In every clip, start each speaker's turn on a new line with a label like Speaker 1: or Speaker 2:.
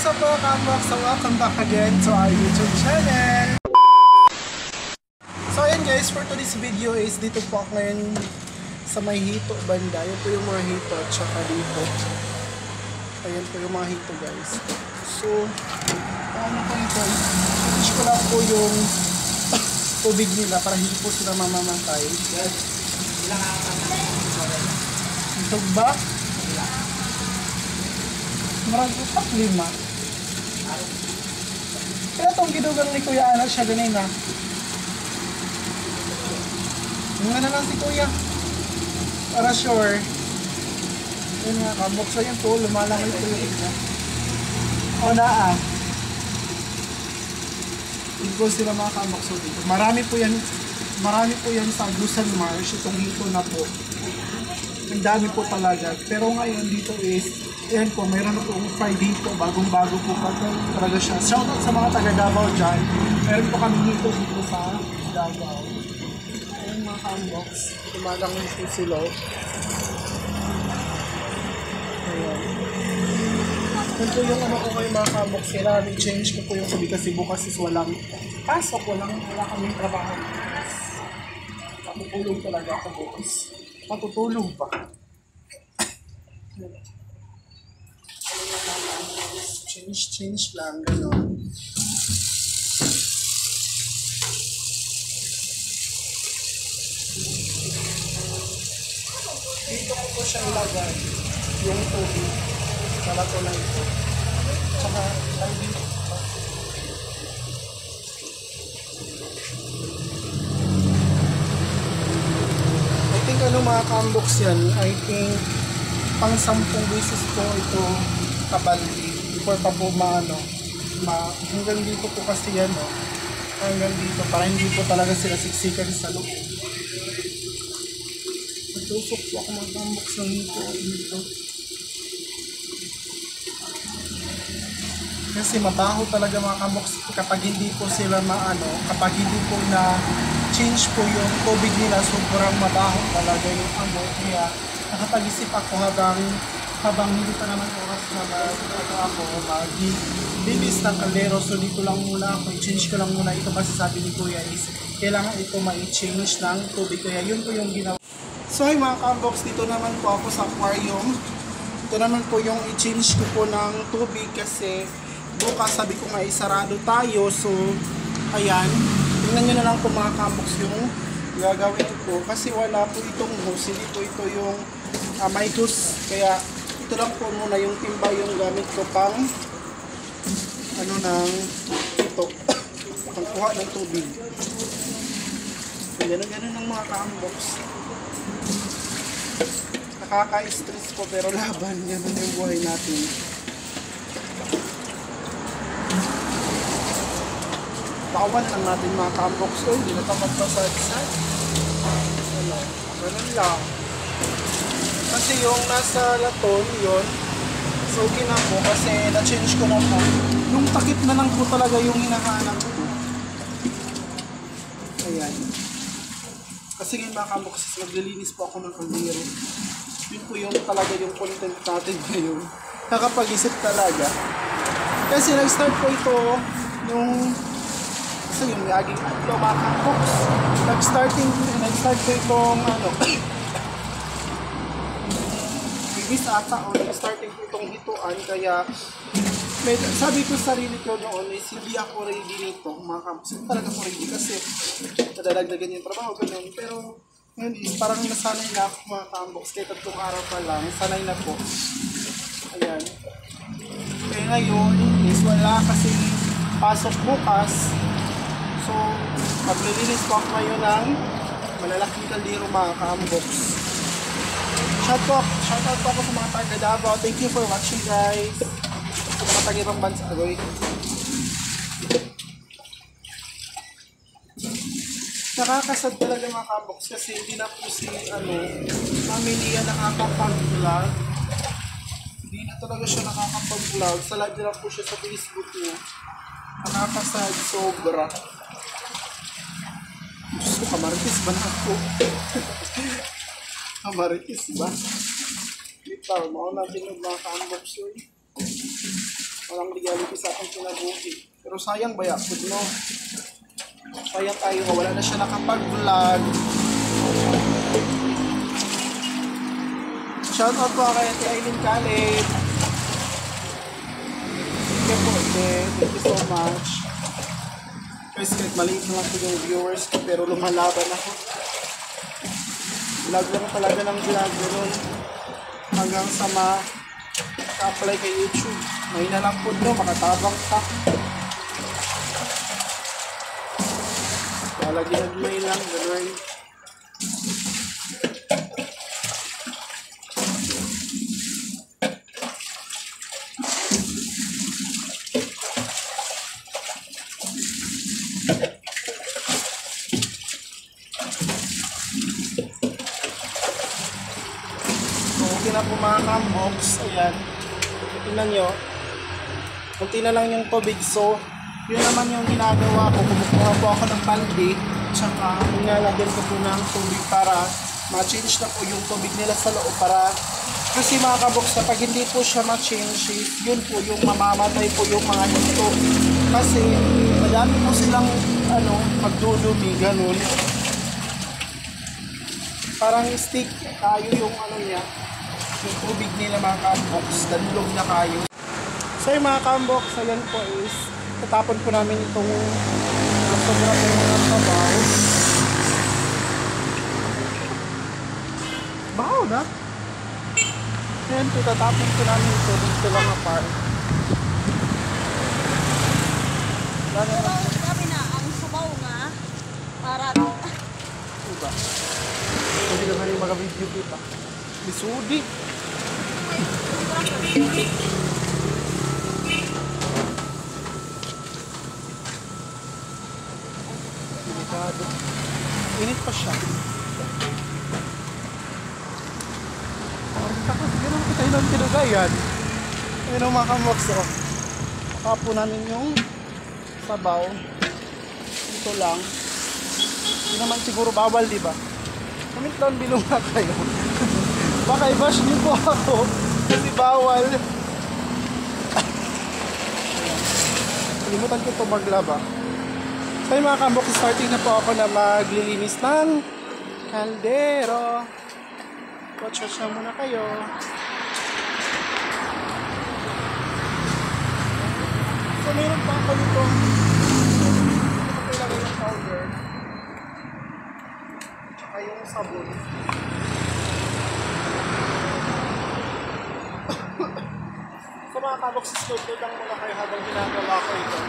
Speaker 1: What's up mga ka-unbox? So welcome back again to our YouTube channel. So ayan guys, for today's video is dito po ako ngayon sa may hito banda. Yun po yung mga hito at saka dito. Ayan po yung mga hito guys. So, ano po ito? Change ko lang po yung tubig nila para hindi po sila mamamatay. Ito ba? Marami po 5. Pero itong ginugang ni Kuya Ana siya ganun na. Nga na lang si Kuya. Para sure. Yun nga, kabukso yan po. Lumalangoy po yung isa. O na Hindi ko sila mga kabukso dito. Marami po yan sa Blusan Marsh. Itong hito na po. Ang dami po talaga. Pero ngayon dito is ayan po, mayroon na po 5 dito, bagong-bago po talaga siya. Shoutout sa mga taga Davao dyan. Meron po kami dito sa Davao. Ayan mga ka-unbox. Tumalangan po sila. Ayan. Yan po yung ano ko kayo mga ka-unbox. Kailangan i-change ko po yung tubig kasi bukas is walang pasok. Wala kaming trabaho. Matutulog talaga ako bukas. Matutulog pa. Change lang, gano'n. Dito ko po siya ilagay yung tubig sa lato na ito. Tsaka lang dito. I think ano mga ka-unbox yan, I think pang 10 beses po ito kabaldi. Before pa po hanggang dito po kasi yan hanggang dito para hindi po talaga sila siksikan sa loob. Magtusok po ako mag-unbox ng dito. Kasi mabaho talaga mga ka-unbox kapag hindi po sila kapag hindi po na change po yung tubig nila, sobrang mabaho talaga yung amoy. Kaya nakapag-isip ako habang hindi pa naman oras na mag-bibis ng kaldero. So dito lang muna ako, i-change ko lang muna ito kasi sabi ni Kuya is kailangan ito ma-change ng tubig. Kaya yun po yung ginawa. So hi mga ka-unbox, dito naman po ako sa aquarium. Ito naman po yung i-change ko po ng tubig kasi bukas sabi ko nga isarado tayo. So ayan, tingnan nyo na lang po mga ka-unbox yung gagawin ko kasi wala po itong hose. Hindi po ito yung may hose. Kaya ito lang po muna yung timba yung gamit ko pang pangkuha ng tubig. Ganun ng mga ka-unbox. Nakaka-stress po pero laban. Ganun yung buhay natin. Pawan lang natin mga ka-unbox. Hindi na tapat pa sa design. Ganun lang. Kasi yung nasa laton, yun, so okay na po kasi na-change ko na po. Yung takip na lang po talaga yung hinahanap ko. Ayan. Kasi ngayon mga ka-unbox, maglilinis po ako ng kaldero. Yun po yung talaga yung content natin ngayon. Nakapag-isip talaga. Kasi nag-start po ito kasi yung aging atlo mga ka-unbox. Nag-start po itong bibis ata o starting po itong hituan kaya sabi ko sa sarili ko noon is hindi ako ready nito mga ka-unbox. Talaga ako ready kasi nadadagdagan yung trabaho ganun pero ngayon is parang nasanay na ako mga ka-unbox kahit 3 araw pa lang sanay na po. Ayan, kaya ngayon is wala kasi pasok bukas so maglilinis po ako ngayon ng malalaking kaldero mga ka-unbox. Shoutout po ako sa mga taga Davao. Thank you for watching guys. Sa mga taga-ibang bansa. Nakakasad talaga mga ka-unbox kasi hindi na po si Mami Lia nakakapag-vlog. Hindi na talaga siya nakakapag-vlog. Sa live na po siya sa Facebook niya. Nakakasad sobra. Diyos ko, kamaritis ba na ako? Kamaritis ba? Bitaw, mauna din yung mga ka-unbox yun. O Walang reality sa ating kinabuhi. Pero sayang ba yakod no? Sayang tayo, wala na siya nakapag-vlog. Shoutout po kay Ate Aileen Khaled. Thank po, thank you so much. Guys, kahit maliit na lang po yung viewers ko, pero lumalaban ako. Vlog lang talaga ng vlog, gano'n. Hanggang sa ma-apply kay YouTube. May na lang po no, makatabang ka. Kala ginagmay lang, gano'n. Okay na po mga kambox. Ayan. Tingnan nyo. Kunti na lang yung tubig. So, yun naman yung ginagawa ko. Kumukuha po ako ng paldi. Tsaka, nilalagyan ko po ng tubig para ma-change na po yung tubig nila sa loob. Para, kasi mga kambox, kapag hindi po siya ma-change, yun po yung mamamatay po yung mga ito. Kasi, madami po silang, magdudumi, ganun. Parang stick tayo yung niya. Yung tubig nila mga kambox, danlog na kayo. So yung mga kambox, ayan po is tatapon po namin itong sobra po yung mga sabaw. Baho na? Ayan po, tatapon po namin ito dito lang apart.
Speaker 2: Sabi na, ang sabaw nga, para
Speaker 1: diba? Hindi naman yung mga video kita. Bisudi. Delikado. Init pa siya. Tapos gano'n ko tayo ng pinagayan. Ayun ang mga kamoks. Tapo namin yung sabaw. Ito lang. Hindi naman siguro bawal, diba? Comment down below na kayo. Baka i-bash niyo po ako kasi bawal. Kalimutan ko ito maglaba. So yung mga kambok, starting na po ako na maglilinis ng kaldero. Watch na muna kayo. So meron pa ako nito. Ito ilagay yung powder. Tsaka yung sabon. So mga kabok, susload lang muna kayo habang ginagawa ko ito.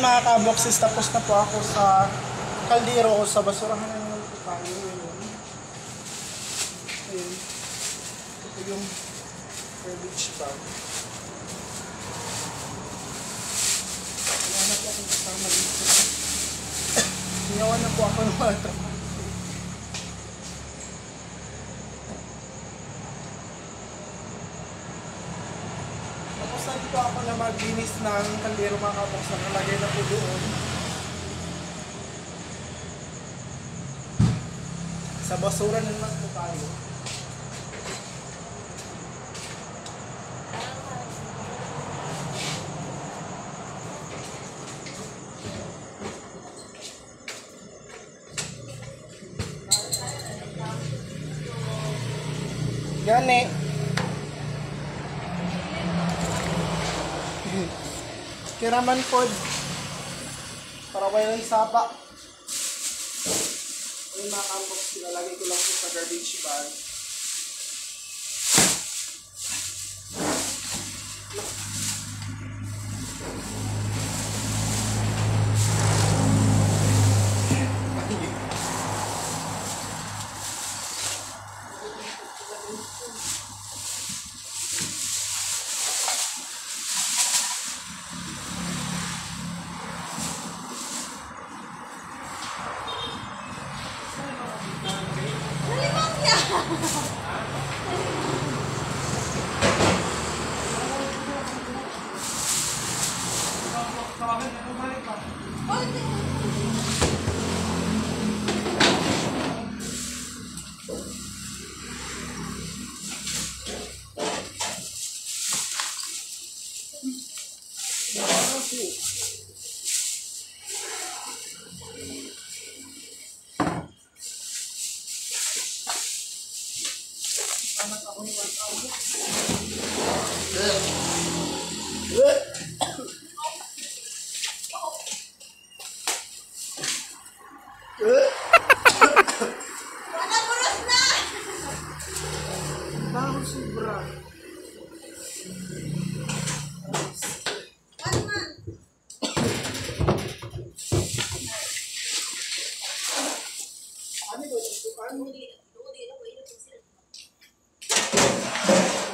Speaker 1: mga kaboxes, tapos na po ako sa kaldero o sa basurahan na naman po tayo ngayon. Ayun. Ito yung garbage bag. Wala na po akong kasama dito. Hinawan na po ako ng mga trabaho. Tapos na dito ako na maglinis ng kaldero mga kabox. Nakalagay na po doon. Sa basura na naman po tayo. Yan eh. Kiraman pod. Para walang sapa. Yung mga kambox, nilalagay ko lang po sa garbage bag.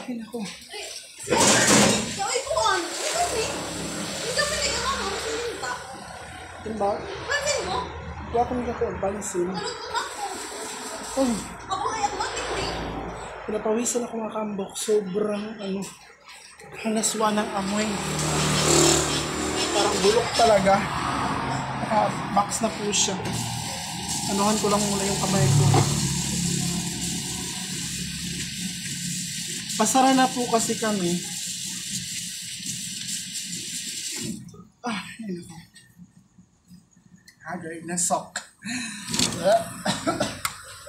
Speaker 1: Ay, naku. Timba? Wala kami ka po, pansin. Oh, pinapawisan ako mga kambok. Sobrang, halaswa ng amoy. Parang bulok talaga. Naka-box na po siya. Anuhan ko lang muna yung kamay ko. Pasara na po kasi kami. Yun ako. Hagay na sok.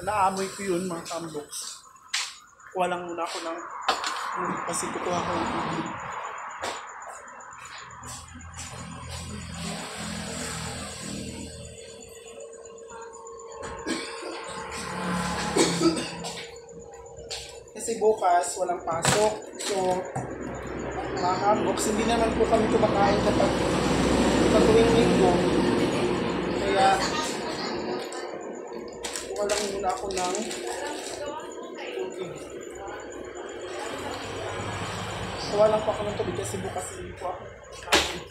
Speaker 1: Naamoy ko yun mga kamboks. Kuha lang muna ako ng kasi kukuha ko yung tubig. Kasi bukas walang pasok. So, mga kamboks, hindi naman po kami kumakain kapag tuwing linggo. Kaya, kuha lang muna ako ng tubig. Kuha lang po ako ng tubig kasi bukas hindi po ako kain.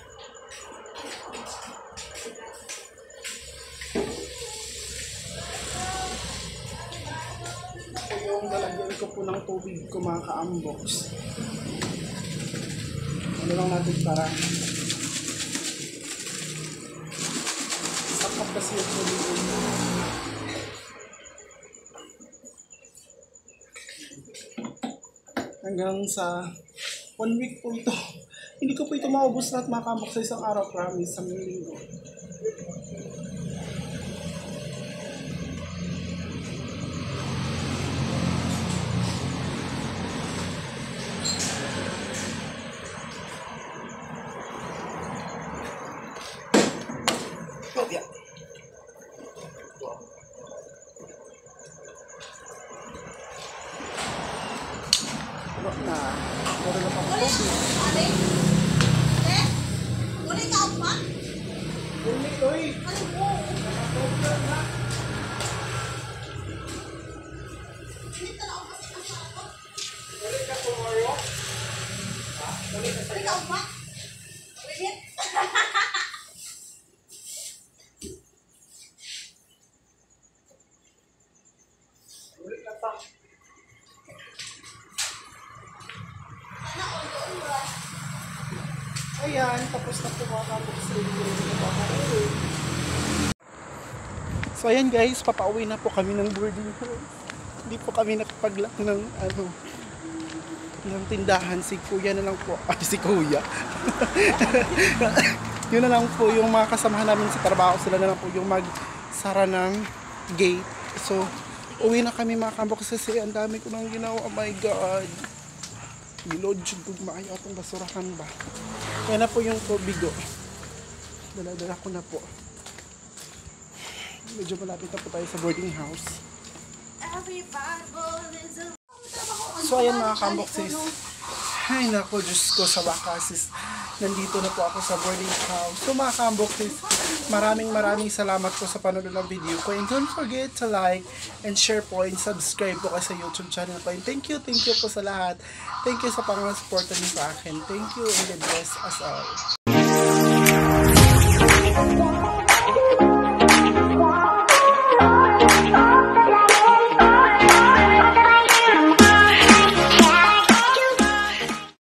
Speaker 1: Ito yung lalagyan ko po ng tubig ko mga ka-unbox. Ano lang natin para sakap kasi yung tubig ko. Hanggang sa 1 week po ito. Hindi ko po ito maubos lahat mga ka-unbox sa isang araw, promise, sa linggo. Oh, yeah. Na, meron na pang tubig. Uli, oy!
Speaker 2: Ano po?
Speaker 1: Uli ka tomorrow?
Speaker 2: Ikaw ba? Ulit?
Speaker 1: Uli ka pa. Ayan, tapos na po mga kabox. So ayan guys, papauwi na po kami ng boarding house. Hindi po kami nakapaglock ng ng tindahan. Si kuya na lang po. Ay, si kuya. Yun na lang po yung mga kasamahan namin sa trabaho. Sila na lang po yung magsara ng gate. So, uwi na kami mga kabox kasi ang dami ko nang ginawa. Oh my God. Bilod yung tugmaayo atong basurahan ba. Yan na po yung tubigo. Dala-dala ko na po. Medyo malapit na po tayo sa boarding house. So ayan mga kamboxes. Ay nako, Diyos ko, sa wakas nandito na po ako sa boarding house. So mga kamboxes, maraming salamat po sa panonood ng video ko. And don't forget to like and share po and subscribe po kayo sa YouTube channel ko. And thank you po sa lahat. Thank you sa pang-suporta niyo sa akin. Thank you and God bless us all.